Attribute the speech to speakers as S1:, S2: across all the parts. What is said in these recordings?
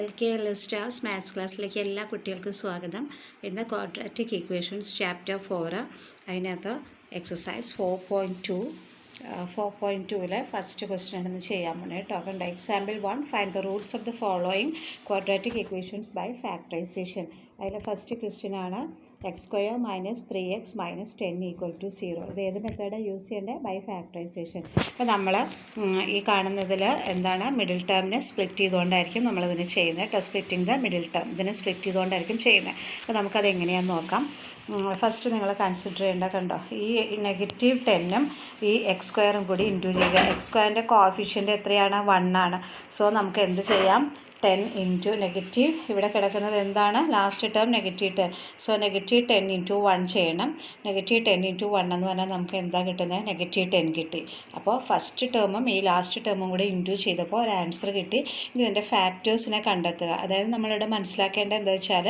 S1: LKL stars maths ക്ലാസ്സിലേക്ക് എല്ലാ കുട്ടികൾക്കും സ്വാഗതം. ഇന്ന് ക്വാഡ്രാറ്റിക് ഇക്വേഷൻസ് ചാപ്റ്റർ 4 അതിനകത്ത് എക്സസൈസ് 4.2 4.2 ഫസ്റ്റ് ക്വസ്റ്റ്യൻ ആണെന്ന് ചെയ്യാൻ പോണേ കേട്ടോ. കണ്ട example 1 find the roots of the following quadratic equations by factorisation. അതിലെ ഫസ്റ്റ് ക്വസ്റ്റ്യൻ ആണ് x² - 3x - 10 = 0. ഇത് ഏത് മെത്തേഡ് യൂസ് ചെയ്യേണ്ടത്? By factorisation. അപ്പോൾ നമ്മൾ ഈ കാണുന്നതിൽ എന്താണ് മിഡിൽ ടേമിനെ സ്പ്ലിറ്റ് ചെയ്തുകൊണ്ടായിരിക്കും നമ്മളിതിന് ചെയ്യുന്നത് കേട്ടോ. സ്പ്ലിറ്റിംഗ് ദ മിഡിൽ ടേം ഇതിനെ സ്പ്ലിറ്റ് ചെയ്തുകൊണ്ടായിരിക്കും ചെയ്യുന്നത്. അപ്പോൾ നമുക്കത് എങ്ങനെയാണെന്ന് നോക്കാം. ഫസ്റ്റ് നിങ്ങൾ കൺസിഡർ ചെയ്യേണ്ട കണ്ടോ, ഈ -10ഉം ഈ x² കൂടി ഇൻറ്റു ചെയ്യുക. x²ൻ്റെ കോഫിഷ്യൻ്റ് എത്രയാണ്? 1 ആണ്. സോ നമുക്ക് എന്ത് ചെയ്യാം? 10 ഇൻറ്റു നെഗറ്റീവ് ഇവിടെ കിടക്കുന്നത് എന്താണ്? Last term -10. സോ -10 ഇൻറ്റു 1 ചെയ്യണം. -10 ഇൻറ്റു 1 എന്ന് പറഞ്ഞാൽ നമുക്ക് എന്താ കിട്ടുന്നത്? -10 കിട്ടി. അപ്പോൾ ഫസ്റ്റ് ടേമും ഈ ലാസ്റ്റ് ടേമും കൂടി ഇൻറ്റു ചെയ്തപ്പോൾ ഒരു ആൻസർ കിട്ടി. ഇതിൻ്റെ ഫാക്ടേഴ്സിനെ കണ്ടെത്തുക. അതായത് നമ്മളിവിടെ മനസ്സിലാക്കേണ്ടത് എന്താ വെച്ചാൽ,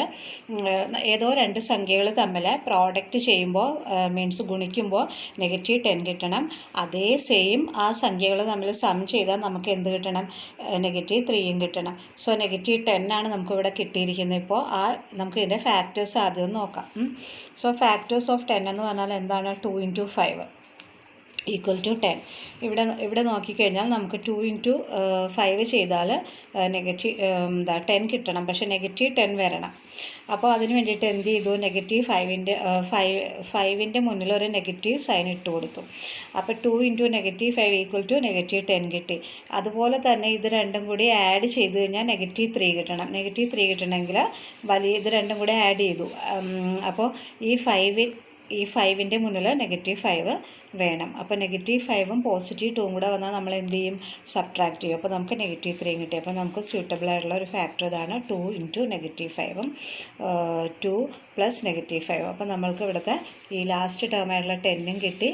S1: ഏതോ രണ്ട് സംഖ്യകൾ തമ്മിൽ പ്രോഡക്റ്റ് ചെയ്യുമ്പോൾ മീൻസ് ഗുണിക്കുമ്പോൾ -10 കിട്ടണം. അതേ സെയിം ആ സംഖ്യകൾ തമ്മിൽ സം ചെയ്താൽ നമുക്ക് എന്ത് കിട്ടണം? -3 കിട്ടണം. സോ -10 ആണ് നമുക്കിവിടെ കിട്ടിയിരിക്കുന്നത്. ഇപ്പോൾ നമുക്ക് ഇതിൻ്റെ ഫാക്ടേഴ്സ് ആദ്യം നോക്കാം. സോ ഫാക്ടേഴ്സ് ഓഫ് 10 എന്ന് പറഞ്ഞാൽ എന്താണ്? 2 × 5 = 10. ഇവിടെ നോക്കിക്കഴിഞ്ഞാൽ നമുക്ക് 2 × 5 ചെയ്താൽ 10 കിട്ടണം. പക്ഷേ -10 വരണം. അപ്പോൾ അതിന് വേണ്ടിയിട്ട് എന്ത് ചെയ്തു? -5ൻ്റെ മുന്നിൽ ഒരു നെഗറ്റീവ് സൈൻ ഇട്ട് കൊടുത്തു. അപ്പോൾ 2 × -5 = -10 കിട്ടി. അതുപോലെ തന്നെ ഇത് രണ്ടും കൂടി ആഡ് ചെയ്ത് കഴിഞ്ഞാൽ -3 കിട്ടണം. -3 കിട്ടണമെങ്കിൽ ഇത് രണ്ടും കൂടി ആഡ് ചെയ്തു. അപ്പോൾ ഈ 5ൻ്റെ മുന്നിൽ -5 വേണം. അപ്പോൾ -5ഉം +2ഉം കൂടെ വന്നാൽ നമ്മൾ എന്ത് ചെയ്യും? സബ്ട്രാക്ട് ചെയ്യും. അപ്പോൾ നമുക്ക് -3 കിട്ടി. അപ്പോൾ നമുക്ക് സ്യൂട്ടബിൾ ആയിട്ടുള്ള ഒരു ഫാക്ടർ ഇതാണ്. 2 × -5ഉം 2 + -5. അപ്പോൾ നമ്മൾക്ക് ഇവിടുത്തെ ഈ ലാസ്റ്റ് ടേമായിട്ടുള്ള 10ഉം കിട്ടി.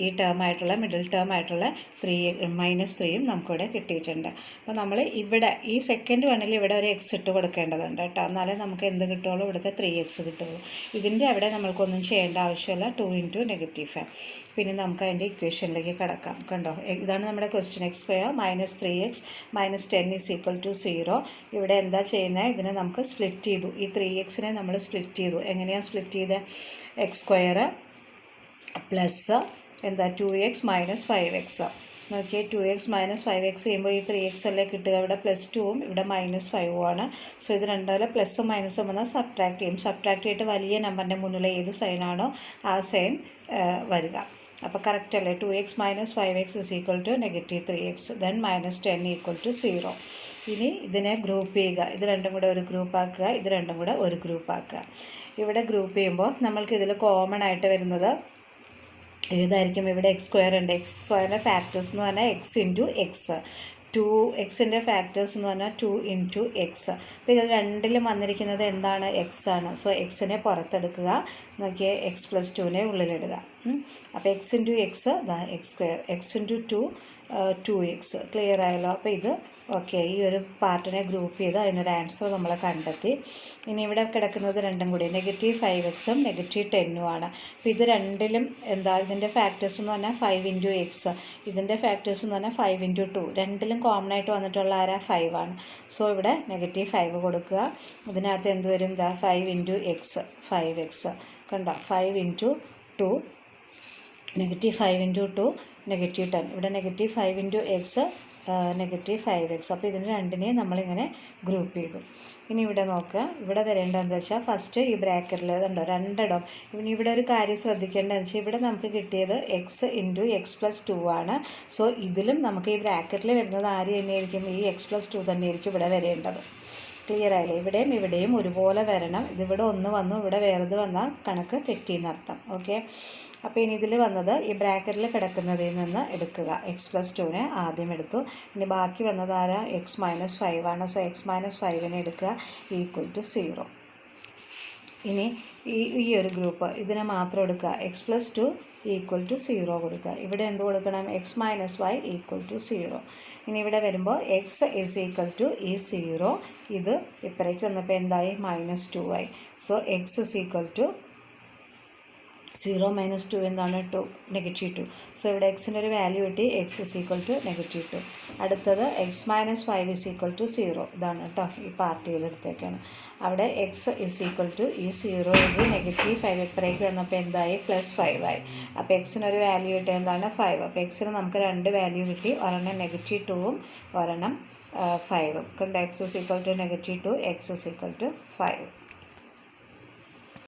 S1: ഈ ടേമായിട്ടുള്ള മിഡിൽ ടേമായിട്ടുള്ള -3ഉം നമുക്കിവിടെ കിട്ടിയിട്ടുണ്ട്. അപ്പോൾ നമ്മൾ ഇവിടെ ഈ സെക്കൻഡ് വണ്ണിൽ ഇവിടെ ഒരു x ഇട്ട് കൊടുക്കേണ്ടതുണ്ട് കേട്ടോ. എന്നാലേ നമുക്ക് എന്ത് കിട്ടുള്ളൂ? ഇവിടുത്തെ 3x കിട്ടുള്ളൂ. ഇതിൻ്റെ അവിടെ നമ്മൾക്കൊന്നും ചെയ്യേണ്ട ആവശ്യമില്ല. 2 × -5. പിന്നെ നമുക്ക് അതിൻ്റെ ഇക്വേഷനിലേക്ക് കടക്കാം. കണ്ടോ, ഇതാണ് നമ്മുടെ ക്വസ്റ്റ്യൻ. x² - 3x - 10 = 0. ഇവിടെ എന്താ ചെയ്യുന്നത്? ഇതിനെ നമുക്ക് സ്പ്ലിറ്റ് ചെയ്തു. ഈ 3xനെ നമ്മൾ സ്പ്ലിറ്റ് ചെയ്തു. എങ്ങനെയാണ് സ്പ്ലിറ്റ് ചെയ്തത്? x² പ്ലസ് എന്താ 2x - 5x. നോക്കിയേ, 2x - 5x ചെയ്യുമ്പോൾ ഈ 3x അല്ലേ കിട്ടുക. ഇവിടെ +2ഉം ഇവിടെ -5ഉം ആണ്. സോ ഇത് രണ്ടും പ്ലസ്സും മൈനസും വന്നാൽ സബ്ട്രാക്ട് ചെയ്യും. സബ്ട്രാക്ട് ചെയ്തിട്ട് വലിയ നമ്പറിൻ്റെ മുന്നിൽ ഏത് സൈനാണോ ആ സൈൻ വരിക. അപ്പോൾ കറക്റ്റ് അല്ലേ? 2x - 5x = -3x. ദെൻ -10 = 0. ഇനി ഇതിനെ ഗ്രൂപ്പ് ചെയ്യുക. ഇത് രണ്ടും കൂടെ ഒരു ഗ്രൂപ്പ് ആക്കുക, ഇത് രണ്ടും കൂടെ ഒരു ഗ്രൂപ്പ് ആക്കുക. ഇവിടെ ഗ്രൂപ്പ് ചെയ്യുമ്പോൾ നമ്മൾക്ക് ഇതിൽ കോമൺ ആയിട്ട് വരുന്നത് ഏതായിരിക്കും? ഇവിടെ x² ഉണ്ട്. x²ൻ്റെ ഫാക്ടേഴ്സ് എന്ന് പറഞ്ഞാൽ x × x. 2xൻ്റെ ഫാക്ടേഴ്സ് എന്ന് പറഞ്ഞാൽ 2 × x. അപ്പോൾ ഇതിൽ രണ്ടിലും വന്നിരിക്കുന്നത് എന്താണ്? x ആണ്. സോ എക്സിനെ പുറത്തെടുക്കുക. നോക്കിയേ, x + 2നെ ഉള്ളിലിടുക. അപ്പോൾ x × x x², x × 2 2x. Clear ആയല്ലോ? അപ്പോൾ ഇത് ഓക്കെ. ഈ ഒരു പാർട്ടിനെ ഗ്രൂപ്പ് ചെയ്ത് അതിനൊരു ആൻസർ നമ്മൾ കണ്ടെത്തി. ഇനി ഇവിടെ കിടക്കുന്നത് രണ്ടും കൂടി -5xഉം -10ഉം ആണ്. അപ്പോൾ ഇത് രണ്ടിലും എന്താ? ഇതിൻ്റെ ഫാക്ടേഴ്സ് എന്ന് പറഞ്ഞാൽ 5 × x. ഇതിൻ്റെ ഫാക്ടേഴ്സ് എന്ന് പറഞ്ഞാൽ 5 × 2. രണ്ടിലും കോമൺ ആയിട്ട് വന്നിട്ടുള്ള 5 ആണ്. സോ ഇവിടെ -5 കൊടുക്കുക. ഇതിനകത്ത് എന്ത് വരും? 5 × x 5x. കണ്ടോ, 5 × 2 -5 × 2 -10. ഇവിടെ -5 × x -5x. അപ്പോൾ ഇതിന് രണ്ടിനെയും നമ്മളിങ്ങനെ ഗ്രൂപ്പ് ചെയ്തു. ഇനി ഇവിടെ നോക്കുക. ഇവിടെ വരേണ്ടതെന്ന് വെച്ചാൽ ഫസ്റ്റ് ഈ ബ്രാക്കറ്റിൽ ഇതുണ്ടോ രണ്ടിടം. ഇനി ഇവിടെ ഒരു കാര്യം ശ്രദ്ധിക്കേണ്ടതെന്ന് വെച്ചാൽ ഇവിടെ നമുക്ക് കിട്ടിയത് x × x + 2 ആണ്. സോ ഇതിലും നമുക്ക് ഈ ബ്രാക്കറ്റിൽ വരുന്നത് ആര് തന്നെയായിരിക്കും? ഈ x + 2 തന്നെയായിരിക്കും ഇവിടെ വരേണ്ടത്. ക്ലിയർ ആയില്ലേ? ഇവിടെയും ഒരുപോലെ വരണം. ഇതിവിടെ ഒന്ന് വന്നു, ഇവിടെ വേറെത് വന്നാൽ കണക്ക് തെറ്റിയെന്നർത്ഥം. ഓക്കെ. അപ്പോൾ ഇനി ഇതിൽ വന്നത് ഈ ബ്രാക്കറ്റിൽ കിടക്കുന്നതിൽ നിന്ന് എടുക്കുക. x + 2നെ ആദ്യം എടുത്തു. ഇനി ബാക്കി വന്നത് ആരാ? x - 5 ആണ്. സോ x - 5നെ എടുക്കുക = 0. ഇനി ഈ ഒരു ഗ്രൂപ്പ് ഇതിനെ മാത്രം എടുക്കുക. x + 2 = 0 കൊടുക്കുക. ഇവിടെ എന്ത് കൊടുക്കണം? x - y = 0. ഇനി ഇവിടെ വരുമ്പോൾ x = ഈ 0. ഇത് ഇപ്പറേക്ക് വന്നപ്പോൾ എന്തായി? -2 ആയി. സോ x = 0 മൈനസ് 2 എന്താണ്? 2 -2. സോ ഇവിടെ എക്സിന് ഒരു വാല്യൂ കിട്ടി, എക്സ് ഇസ് ഈക്വൽ ടു -2. അടുത്തത് x minus 5 is equal to 0. ഇതാണ് കേട്ടോ, ഈ പാർട്ട് ചെയ്തെടുത്തേക്കാണ്. അവിടെ എക്സ് ഇസ് ഈക്വൽ ടു ഈ 0 ഇത് -5 എത്രയൊക്കെ വന്നപ്പോൾ എന്തായി? +5 ആയി. അപ്പോൾ എക്സിനൊരു വാല്യൂ കിട്ടിയ എന്താണ്? 5. അപ്പോൾ എക്സിന് നമുക്ക് 2 വാല്യൂ കിട്ടി, ഒരെണ്ണം -2ഉം ഒരെണ്ണം 5ഉം. കണ്ട് x is equal to -2, x is equal to 5.